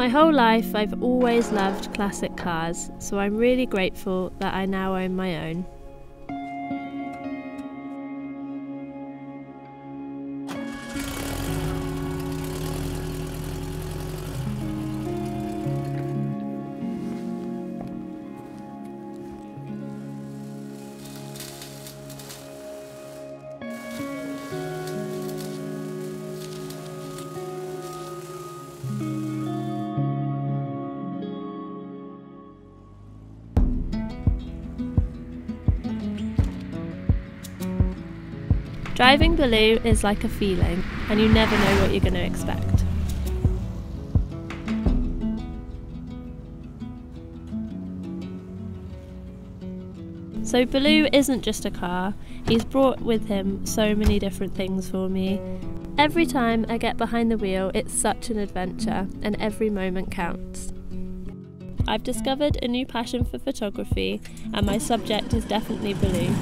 My whole life I've always loved classic cars, so I'm really grateful that I now own my own. Driving Baloo is like a feeling, and you never know what you're going to expect. So Baloo isn't just a car, he's brought with him so many different things for me. Every time I get behind the wheel, it's such an adventure, and every moment counts. I've discovered a new passion for photography, and my subject is definitely Baloo.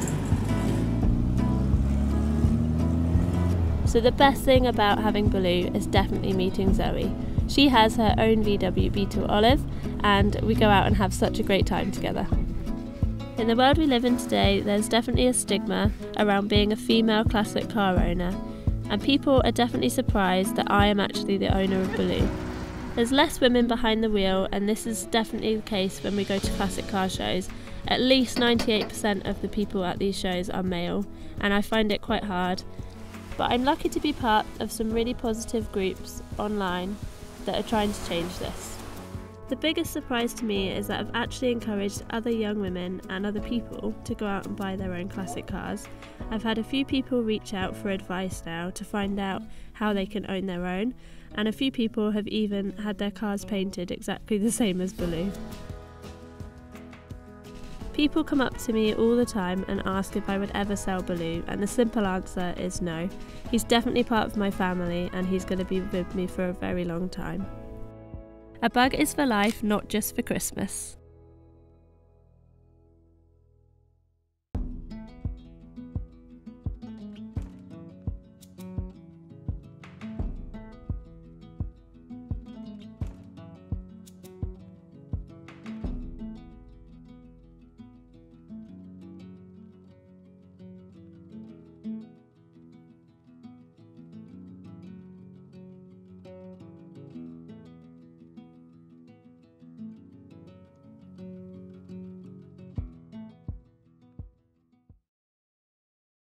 So the best thing about having Baloo is definitely meeting Zoe. She has her own VW Beetle Olive, and we go out and have such a great time together. In the world we live in today, there's definitely a stigma around being a female classic car owner, and people are definitely surprised that I am actually the owner of Baloo. There's less women behind the wheel, and this is definitely the case when we go to classic car shows. At least 98% of the people at these shows are male, and I find it quite hard. But I'm lucky to be part of some really positive groups online that are trying to change this. The biggest surprise to me is that I've actually encouraged other young women and other people to go out and buy their own classic cars. I've had a few people reach out for advice now to find out how they can own their own, and a few people have even had their cars painted exactly the same as Baloo. People come up to me all the time and ask if I would ever sell Baloo, and the simple answer is no. He's definitely part of my family, and he's going to be with me for a very long time. A bug is for life, not just for Christmas.